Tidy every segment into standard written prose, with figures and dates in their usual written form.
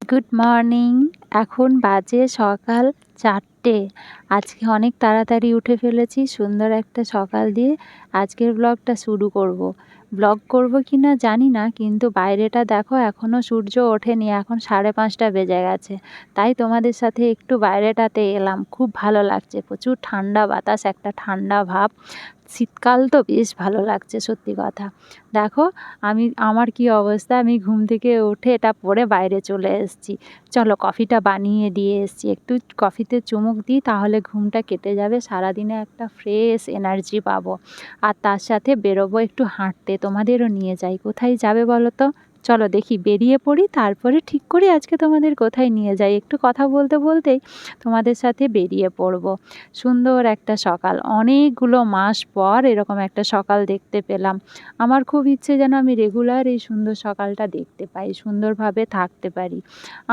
Good morning. এখন বাজে সকাল 4টে। আজকে অনেক তাড়াতাড়ি উঠে ফেলেছি, সুন্দর একটা সকাল দিয়ে আজকের ব্লগটা শুরু করব। ব্লগ করব কি না জানি না, কিন্তু বাইরেটা দেখো এখনও সূর্য ওঠেনি, এখন 5:30 বেজে গেছে। তাই তোমাদের সাথে একটু বাইরেটাতে এলাম, খুব ভালো লাগছে, প্রচুর ঠান্ডা বাতাস, একটা ঠান্ডা ভাব। শীতকাল তো বেশ ভালো লাগছে সত্যি কথা। দেখো আমার কি অবস্থা, আমি ঘুম থেকে উঠে এটা পরে বাইরে চলে এসেছি। চলো কফিটা বানিয়ে দিয়ে এসেছি, একটু কফিতে চুমুক দিই, তাহলে ঘুমটা কেটে যাবে, সারাদিনে একটা ফ্রেশ এনার্জি পাবো। আর তার সাথে বেরোবো একটু হাঁটতে, তোমাদেরও নিয়ে যাই। কোথায় যাবে বলো তো? চলো দেখি, বেরিয়ে পড়ি, তারপরে ঠিক করি আজকে তোমাদের কোথায় নিয়ে যাই। একটু কথা বলতে বলতেই তোমাদের সাথে বেরিয়ে পড়বো। সুন্দর একটা সকাল, অনেকগুলো মাস পর এরকম একটা সকাল দেখতে পেলাম। আমার খুব ইচ্ছে যেন আমি রেগুলার এই সুন্দর সকালটা দেখতে পাই, সুন্দরভাবে থাকতে পারি।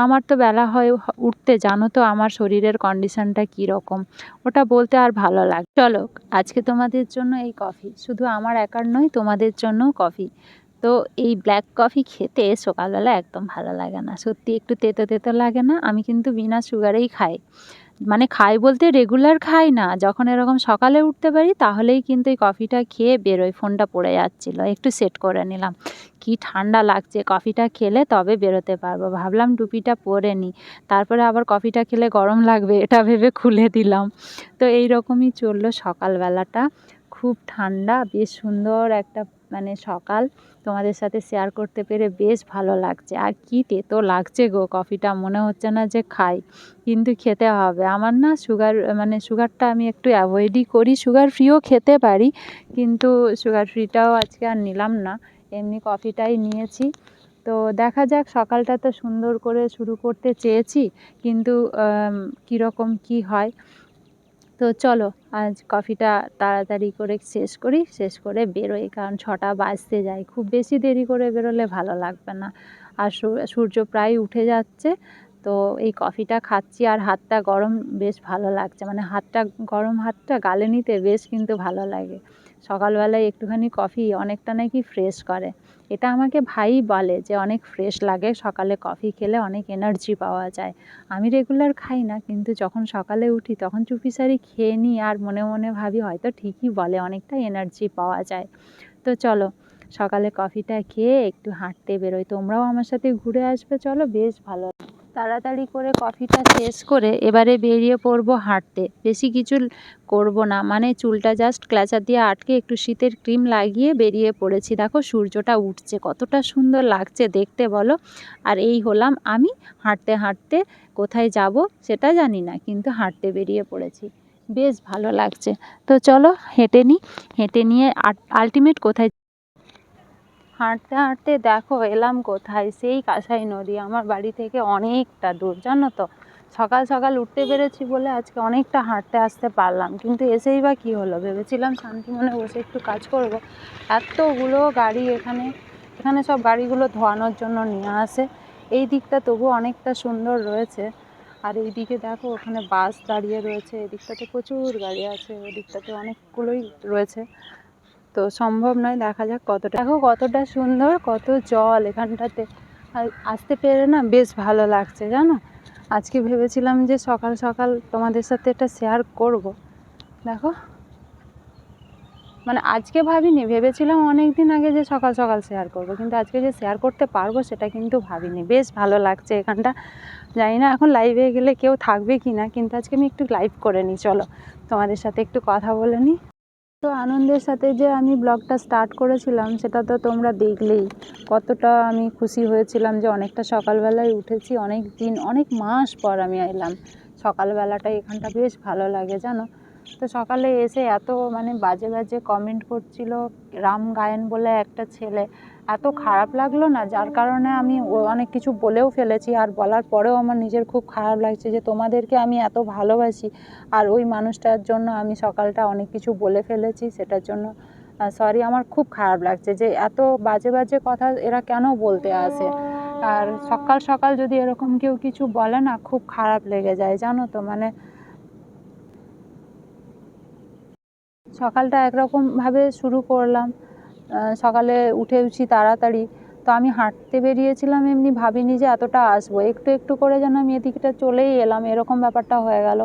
আমার তো বেলা হয় উঠতে, জানো তো আমার শরীরের কন্ডিশনটা কীরকম, ওটা বলতে আর ভালো লাগে। চলো আজকে তোমাদের জন্য এই কফি, শুধু আমার একার নয়, তোমাদের জন্যও কফি। তো এই ব্ল্যাক কফি খেতে সকালবেলা একদম ভালো লাগে না, সত্যি একটু তেতো তেতো লাগে না? আমি কিন্তু বিনা সুগারেই খাই, মানে খাই বলতে রেগুলার খাই না, যখন এরকম সকালে উঠতে পারি তাহলেই কিন্তু এই কফিটা খেয়ে বেরোই। ফোনটা পড়ে যাচ্ছিলো, একটু সেট করে নিলাম। কি ঠান্ডা লাগছে, কফিটা খেলে তবে বেরোতে পারবো। ভাবলাম টুপিটা পরে নিই, তারপরে আবার কফিটা খেলে গরম লাগবে, এটা ভেবে খুলে দিলাম। তো এই রকমই চললো সকালবেলাটা, খুব ঠান্ডা, বেশ সুন্দর একটা সকাল তোমাদের সাথে শেয়ার করতে পেরে বেশ ভালো লাগছে। আর কি তেতো লাগছে গো কফিটা, মনে হচ্ছে না যে খাই, কিন্তু খেতে হবে। আমার না সুগারটা আমি একটু অ্যাভয়েডই করি, সুগার ফ্রিও খেতে পারি, কিন্তু সুগার ফ্রিটাও আজকে আর নিলাম না, এমনি কফিটাই নিয়েছি। তো দেখা যাক, সকালটা তো সুন্দর করে শুরু করতে চেয়েছি, কিন্তু কীরকম কী হয়। তো চলো আজ কফিটা তাড়াতাড়ি করে শেষ করি, শেষ করে বেরোই, কারণ 6টা বাজতে যায়, খুব বেশি দেরি করে বেরোলে ভালো লাগবে না। আর সূর্য প্রায় উঠে যাচ্ছে, তো এই কফিটা খাচ্ছি আর হাতটা গরম, বেশ ভালো লাগছে, গরম হাতটা গালে নিতে বেশ কিন্তু ভালো লাগে। সকালবেলায় একটুখানি কফি অনেকটা নাকি ফ্রেশ করে, এটা আমাকে ভাই বলে যে অনেক ফ্রেশ লাগে সকালে কফি খেলে, অনেক এনার্জি পাওয়া যায়। আমি রেগুলার খাই না, কিন্তু যখন সকালে উঠি তখন চুপিসারি খেয়ে নিই, আর মনে মনে ভাবি হয়তো ঠিকই বলে, অনেকটা এনার্জি পাওয়া যায়। তো চলো সকালে কফিটা খেয়ে একটু হাঁটতে বেরোই, তোমরাও আমার সাথে ঘুরে আসবে, চলো বেশ ভালো। তাড়াতাড়ি করে কফিটা শেষ করে এবারে বেরিয়ে পড়বো হাঁটতে। বেশি কিছু করব না, চুলটা জাস্ট ক্লাচার দিয়ে আটকে একটু শীতের ক্রিম লাগিয়ে বেরিয়ে পড়েছি। দেখো সূর্যটা উঠছে, কতটা সুন্দর লাগছে দেখতে বলো। আর এই হলাম আমি, হাঁটতে হাঁটতে কোথায় যাব সেটা জানি না, কিন্তু হাঁটতে বেরিয়ে পড়েছি, বেশ ভালো লাগছে। তো চলো হেঁটে নিই, হেঁটে নিয়ে আলটিমেট কোথায়, হাঁটতে হাঁটতে দেখো এলাম কোথায়, সেই কাঁসাই নদী। আমার বাড়ি থেকে অনেকটা দূর, জানো তো। সকাল সকাল উঠতে পেরেছি বলে আজকে অনেকটা হাঁটতে আসতে পারলাম, কিন্তু এসেই বা কী হলো, ভেবেছিলাম শান্তি মনে বসে একটু কাজ করব, এতগুলো গাড়ি এখানে, এখানে সব গাড়িগুলো ধোয়ানোর জন্য নিয়ে আসে। এই দিকটা তবু অনেকটা সুন্দর রয়েছে, আর এই দিকে দেখো ওখানে বাস দাঁড়িয়ে রয়েছে, এদিকটাতে প্রচুর গাড়ি আছে, ওই দিকটাতে অনেকগুলোই রয়েছে। তো সম্ভব নয়, দেখা যাক কতটা, দেখো কতটা সুন্দর, কত জল এখানটাতে। আর আসতে পেরে না বেশ ভালো লাগছে, জানো। আজকে ভেবেছিলাম যে সকাল সকাল তোমাদের সাথে এটা শেয়ার করব। দেখো আজকে ভাবিনি, ভেবেছিলাম অনেক দিন আগে যে সকাল সকাল শেয়ার করব, কিন্তু আজকে যে শেয়ার করতে পারবো সেটা কিন্তু ভাবিনি। বেশ ভালো লাগছে এখানটা, জানি না এখন লাইভে গেলে কেউ থাকবে কি না, কিন্তু আজকে আমি একটু লাইভ করে নিই, চলো তোমাদের সাথে একটু কথা বলে নিই। তো আনন্দের সাথে যে আমি ব্লগটা স্টার্ট করেছিলাম সেটা তো তোমরা দেখলেই, কতটা আমি খুশি হয়েছিলাম যে অনেকটা সকালবেলায় উঠেছি, অনেক দিন, অনেক মাস পর আমি এলাম। সকালবেলাটা এখানটা বেশ ভালো লাগে, জানো। তো সকালে এসে এত বাজে বাজে কমেন্ট করছিল রাম গায়েন বলে একটা ছেলে, এত খারাপ লাগলো না, যার কারণে আমি অনেক কিছু বলেও ফেলেছি, আর বলার পরেও আমার নিজের খুব খারাপ লাগছে যে তোমাদেরকে আমি এত ভালোবাসি, আর ওই মানুষটার জন্য আমি সকালটা অনেক কিছু বলে ফেলেছি, সেটার জন্য সরি। আমার খুব খারাপ লাগছে যে এত বাজে বাজে কথা এরা কেন বলতে আসে, আর সকাল সকাল যদি এরকম কেউ কিছু বলে না, খুব খারাপ লেগে যায়, জানো তো। সকালটা একরকমভাবে শুরু করলাম, সকালে উঠেছি তাড়াতাড়ি, তো আমি হাঁটতে বেরিয়েছিলাম, এমনি ভাবিনি যে এতটা আসবো, একটু একটু করে যেন আমি এদিকটা চলেই এলাম, এরকম ব্যাপারটা হয়ে গেল।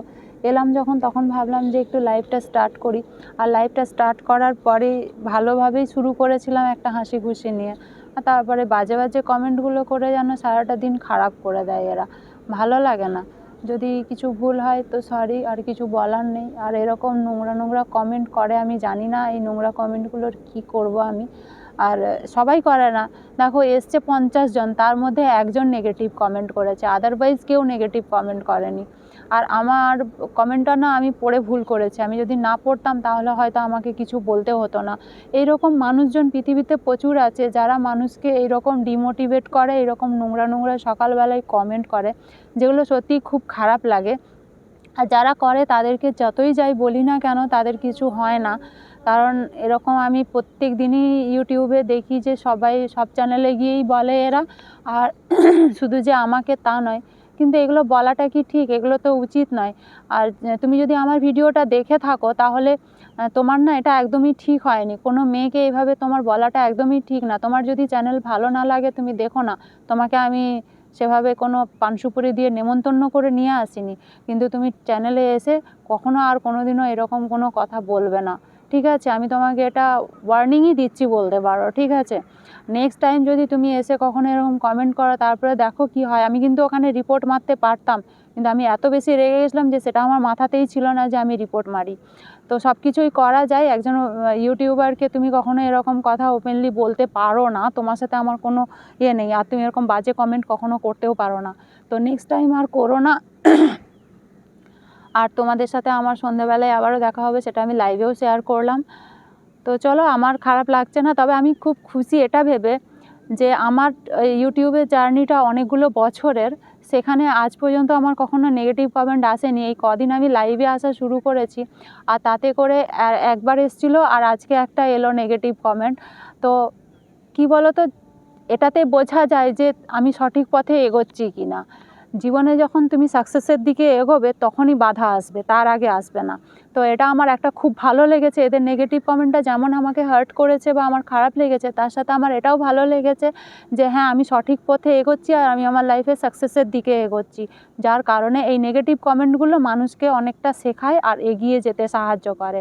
এলাম যখন, তখন ভাবলাম যে একটু লাইভটা স্টার্ট করি। আর লাইভটা স্টার্ট করার পরেই ভালোভাবেই শুরু করেছিলাম একটা হাসি খুশি নিয়ে, আর তারপরে বাজে বাজে কমেন্টগুলো করে যেন সারাটা দিন খারাপ করে দেয় এরা। ভালো লাগে না। যদি কিছু ভুল হয় তো সরি, আর কিছু বলার নেই। আর এরকম নোংরা নোংরা কমেন্ট করে, আমি জানি না এই নোংরা কমেন্টগুলোর কী করব আমি। আর সবাই করে না। দেখো এসছে 50 জন, তার মধ্যে একজন নেগেটিভ কমেন্ট করেছে, আদারওয়াইজ কেউ নেগেটিভ কমেন্ট করেনি। আর আমার কমেন্টটা না আমি পড়ে ভুল করেছি, আমি যদি না পড়তাম তাহলে হয়তো আমাকে কিছু বলতে হতো না। এইরকম মানুষজন পৃথিবীতে প্রচুর আছে যারা মানুষকে এইরকম ডিমোটিভেট করে, এইরকম নোংরা নোংরা সকালবেলায় কমেন্ট করে, যেগুলো সত্যিই খুব খারাপ লাগে। আর যারা করে তাদেরকে যতই যাই বলি না কেন, তাদের কিছু হয় না। কারণ এরকম আমি প্রত্যেক দিনই ইউটিউবে দেখি যে সবাই সব চ্যানেলে গিয়েই বলে এরা। আর শুধু যে আমাকে তা নয়, কিন্তু এগুলো বলাটা কি ঠিক? এগুলো তো উচিত নয়। আর তুমি যদি আমার ভিডিওটা দেখে থাকো তাহলে তোমার না এটা একদমই ঠিক হয়নি। কোনো মেয়েকে এভাবে তোমার বলাটা একদমই ঠিক না। তোমার যদি চ্যানেল ভালো না লাগে তুমি দেখো না, তোমাকে আমি সেভাবে কোনো পান সুপুরি দিয়ে নেমন্তন্ন করে নিয়ে আসিনি। কিন্তু তুমি চ্যানেলে এসে কখনো আর কোনো দিনও এরকম কোনো কথা বলবে না, ঠিক আছে? আমি তোমাকে এটা ওয়ার্নিংই দিচ্ছি বলতে পারো, ঠিক আছে? নেক্সট টাইম যদি তুমি এসে কখনো এরকম কমেন্ট করো, তারপরে দেখো কি হয়। আমি কিন্তু ওখানে রিপোর্ট মারতে পারতাম, কিন্তু আমি এত বেশি রেগে গেছিলাম যে সেটা আমার মাথাতেই ছিল না যে আমি রিপোর্ট মারি। তো সব কিছুই করা যায়, একজন ইউটিউবারকে তুমি কখনো এরকম কথা ওপেনলি বলতে পারো না, তোমার সাথে আমার কোনো ইয়ে নেই। আর তুমি এরকম বাজে কমেন্ট কখনো করতেও পারো না। তো নেক্সট টাইম আর করো না। আর তোমাদের সাথে আমার সন্ধ্যেবেলায় আবারও দেখা হবে, সেটা আমি লাইভেও শেয়ার করলাম। তো চলো, আমার খারাপ লাগছে না, তবে আমি খুব খুশি এটা ভেবে যে আমার ইউটিউবের জার্নিটা অনেকগুলো বছরের, সেখানে আজ পর্যন্ত আমার কখনো নেগেটিভ কমেন্ট আসেনি। এই কদিন আমি লাইভে আসা শুরু করেছি, আর তাতে করে একবার এসেছিলো, আর আজকে একটা এলো নেগেটিভ কমেন্ট। তো কি বলো তো, এটাতে বোঝা যায় যে আমি সঠিক পথে এগোচ্ছি কি না। জীবনে যখন তুমি সাকসেসের দিকে এগোবে তখনই বাধা আসবে, তার আগে আসবে না। তো এটা আমার একটা খুব ভালো লেগেছে, এদের নেগেটিভ কমেন্টটা যেমন আমাকে হার্ট করেছে বা আমার খারাপ লেগেছে, তার সাথে আমার এটাও ভালো লেগেছে যে হ্যাঁ, আমি সঠিক পথে এগোচ্ছি আর আমি আমার লাইফে সাকসেসের দিকে এগোচ্ছি। যার কারণে এই নেগেটিভ কমেন্টগুলো মানুষকে অনেকটা শেখায় আর এগিয়ে যেতে সাহায্য করে।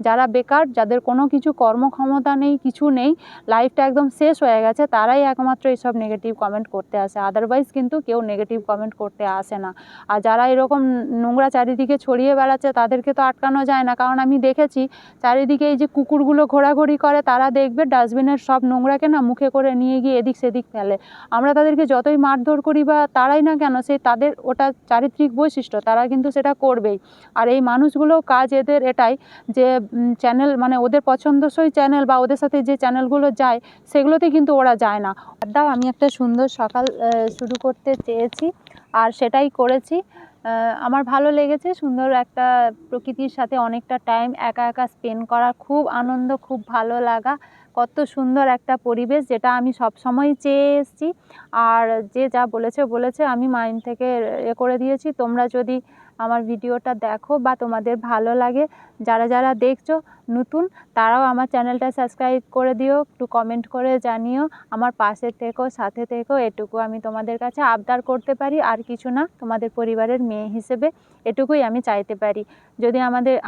যারা বেকার, যাদের কোনো কিছু কর্মক্ষমতা নেই, কিছু নেই, লাইফটা একদম শেষ হয়ে গেছে, তারাই একমাত্র এইসব নেগেটিভ কমেন্ট করতে আসে। আদারওয়াইজ কিন্তু কেউ নেগেটিভ কমেন্ট করতে আসে না। আর যারা এরকম নোংরা চারিদিকে ছড়িয়ে বেড়াচ্ছে তাদেরকে তো আটকানো যায় না, কারণ আমি দেখেছি চারিদিকে এই যে কুকুরগুলো ঘোরাঘুরি করে, তারা দেখবে ডাস্টবিনের সব নোংরাকে না মুখে করে নিয়ে গিয়ে এদিক সেদিক ফেলে। আমরা তাদেরকে যতই মারধর করি বা তারাই না কেন, সেই তাদের ওটা চারিত্রিক বৈশিষ্ট্য, তারা কিন্তু সেটা করবেই। আর এই মানুষগুলো কাজ এদের এটাই যে চ্যানেল, মানে ওদের পছন্দসই চ্যানেল বা ওদের সাথে যে চ্যানেলগুলো যায় সেগুলোতে কিন্তু ওরা যায় না। দাও, আমি একটা সুন্দর সকাল শুরু করতে চেয়েছি আর সেটাই করেছি। আমার ভালো লেগেছে, সুন্দর একটা প্রকৃতির সাথে অনেকটা টাইম একা একা স্পেন্ড করা, খুব আনন্দ, খুব ভালো লাগা। কত সুন্দর একটা পরিবেশ, যেটা আমি সবসময়ই চেয়ে এসেছি। আর যে যা বলেছে আমি মাইন্ড থেকে করে দিয়েছি। তোমরা যদি আমার ভিডিওটা দেখো বা তোমাদের ভালো লাগে, যারা যারা দেখছো নতুন, তারাও আমার চ্যানেলটা সাবস্ক্রাইব করে দিও, একটু কমেন্ট করে জানিও, আমার পাশে থেকো, সাথে থেকো, এটুকু আমি তোমাদের কাছে আবদার করতে পারি। আর কিছু না, তোমাদের পরিবারের মেয়ে হিসেবে এটুকুই আমি চাইতে পারি। যদি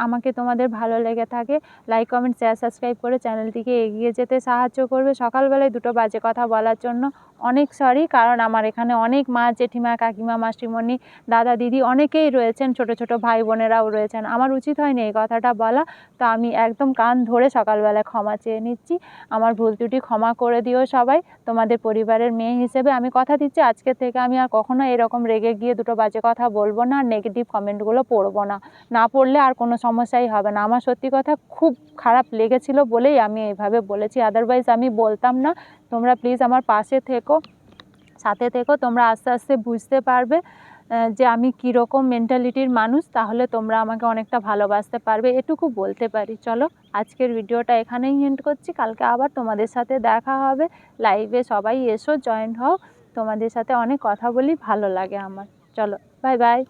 আমাকে তোমাদের ভালো লেগে থাকে, লাইক, কমেন্ট, শেয়ার, সাবস্ক্রাইব করে চ্যানেলটিকে এগিয়ে যেতে সাহায্য করবে। সকালবেলায় দুটো বাজে কথা বলার জন্য অনেক সরি, কারণ আমার এখানে অনেক মা, জেঠিমা, কাকিমা, মাসিমণি, দাদা, দিদি অনেকেই রয়েছেন, ছোট ছোট ভাই বোনেরাও রয়েছেন। আমার উচিত হয়নি এই কথাটা বলা, তো আমি একদম কান ধরে সকালবেলায় ক্ষমা চেয়ে নিচ্ছি। আমার ভুল ত্রুটি ক্ষমা করে দিও সবাই। তোমাদের পরিবারের মেয়ে হিসেবে আমি কথা দিচ্ছি, আজকে থেকে আমি আর কখনো এরকম রেগে গিয়ে দুটো বাজে কথা বলবো না, আর নেগেটিভ কমেন্টগুলো পড়বো না। না পড়লে আর কোনো সমস্যাই হবে না। আমার সত্যি কথা খুব খারাপ লেগেছিল বলেই আমি এইভাবে বলেছি, আদারওয়াইজ আমি বলতাম না। তোমরা প্লিজ আমার পাশে থেকো, সাথে থেকো, তোমরা আস্তে আস্তে বুঝতে পারবে যে আমি কীরকম মেন্টালিটির মানুষ, তাহলে তোমরা আমাকে অনেকটা ভালোবাসতে পারবে, এটুকু বলতে পারি। চলো, আজকের ভিডিওটা এখানেই এন্ড করছি। কালকে আবার তোমাদের সাথে দেখা হবে লাইভে, সবাই এসো, জয়েন হও, তোমাদের সাথে অনেক কথা বলি, ভালো লাগে আমার। চলো, বাই বাই।